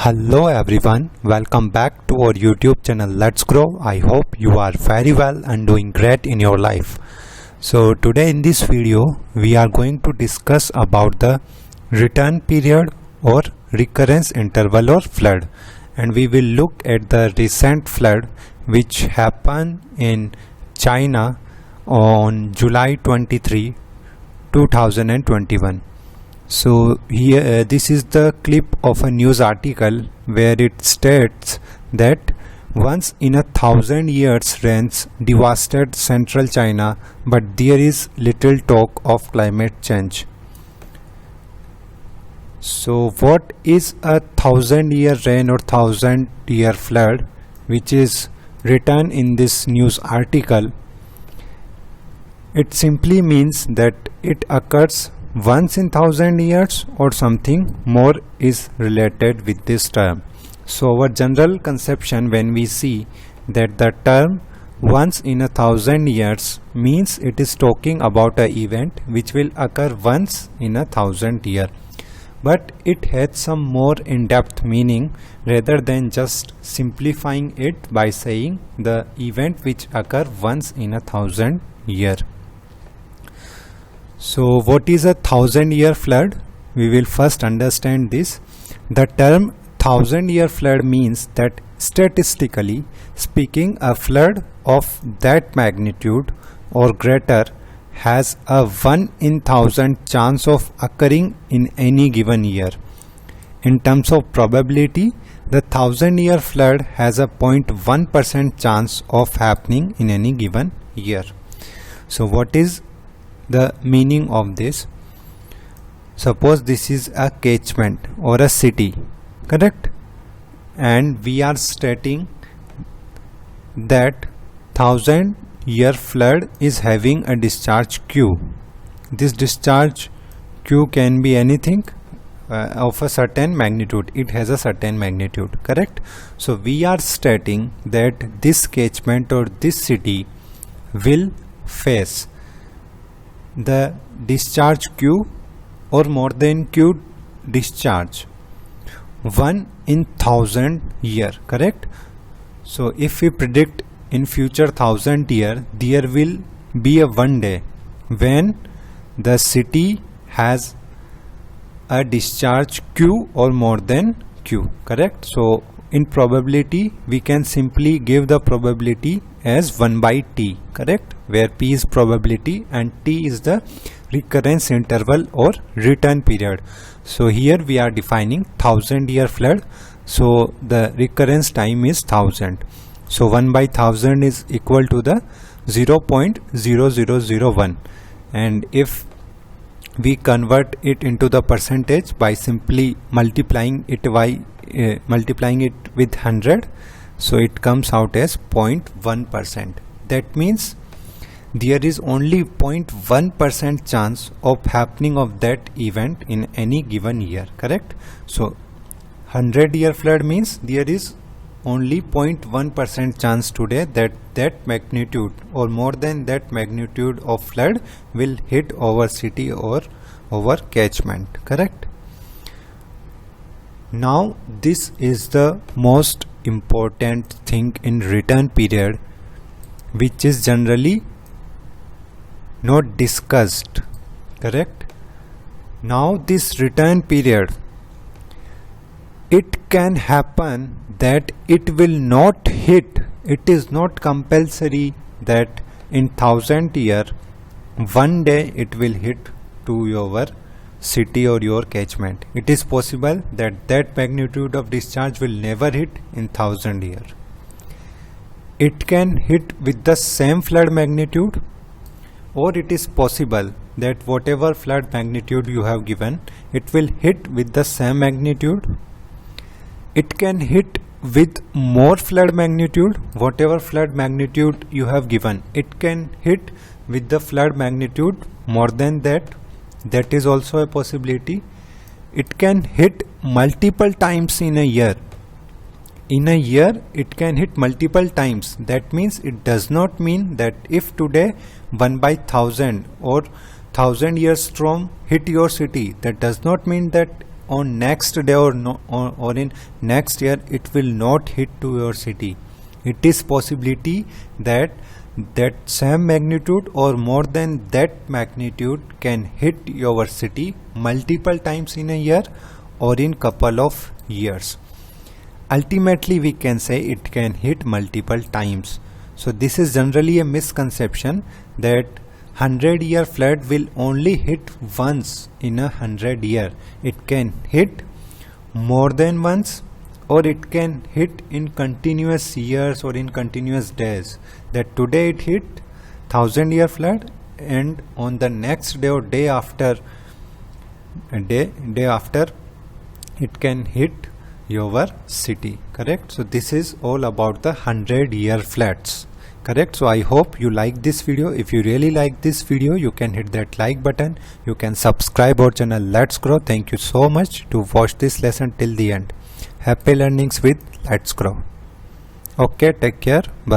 Hello everyone, welcome back to our YouTube channel Let's Grow. I hope you are very well and doing great in your life. So today in this video we are going to discuss about the return period or recurrence interval or flood, and we will look at the recent flood which happened in China on July 23, 2021. So here this is the clip of a news article where it states that once in 1,000 years rains devastated central China, but there is little talk of climate change. So what is a 1,000-year rain or 1,000-year flood which is written in this news article? It simply means that it occurs once in 1,000 years or something more is related with this term. So our general conception when we see that the term once in 1,000 years means it is talking about an event which will occur once in 1,000 years. But it has some more in-depth meaning rather than just simplifying it by saying the event which occur once in 1,000 years. So what is a 1,000-year flood? We will first understand this. The term 1,000-year flood means that statistically speaking, a flood of that magnitude or greater has a 1 in 1,000 chance of occurring in any given year. In terms of probability, the 1,000-year flood has a 0.1% chance of happening in any given year. So what is the meaning of this? Suppose this is a catchment or a city, correct? And we are stating that 1,000-year flood is having a discharge Q. This discharge Q can be anything of a certain magnitude. It has a certain magnitude, correct? So we are stating that this catchment or this city will face the discharge Q or more than Q discharge 1 in 1,000 year, correct? So if we predict in future 1,000 year, there will be a one day when the city has a discharge Q or more than Q, correct? So in probability we can simply give the probability as 1 by T, correct, where P is probability and T is the recurrence interval or return period. So here we are defining 1,000-year flood, so the recurrence time is 1,000. So 1 by 1,000 is equal to the 0.0001, and if we convert it into the percentage by simply multiplying it with 100, so it comes out as 0.1%. That means there is only 0.1% chance of happening of that event in any given year, correct? So 100-year flood means there is only 0.1% chance today that that magnitude or more than that magnitude of flood will hit our city or our catchment, correct? Now this is the most important thing in return period which is generally not discussed, correct? Now this return period, it can happen that it will not hit. It is not compulsory that in 1,000 year one day it will hit to your city or your catchment. It is possible that that magnitude of discharge will never hit in 1,000 year. It can hit with the same flood magnitude, or it is possible that whatever flood magnitude you have given, it will hit with the same magnitude. It can hit with more flood magnitude. Whatever flood magnitude you have given, it can hit with the flood magnitude more than that. That is also a possibility. It can hit multiple times in a year. In a year it can hit multiple times. That means it does not mean that if today 1 by 1,000 or 1,000 years storm hit your city, that does not mean that on next day or no, or in next year it will not hit to your city. It is possibility that same magnitude or more than that magnitude can hit your city multiple times in a year or in couple of years. Ultimately we can say it can hit multiple times. So this is generally a misconception that 100-year flood will only hit once in 100 year. It can hit more than once, or it can hit in continuous years or in continuous days. That today it hit 1000-year flood, and on the next day or day after it can hit your city. Correct? So this is all about the 100-year floods. Correct? So I hope you like this video. If you really like this video, you can hit that like button. You can subscribe our channel Let's Grow. Thank you so much to watch this lesson till the end. Happy learnings with Let's Grow. Okay, take care. Bye.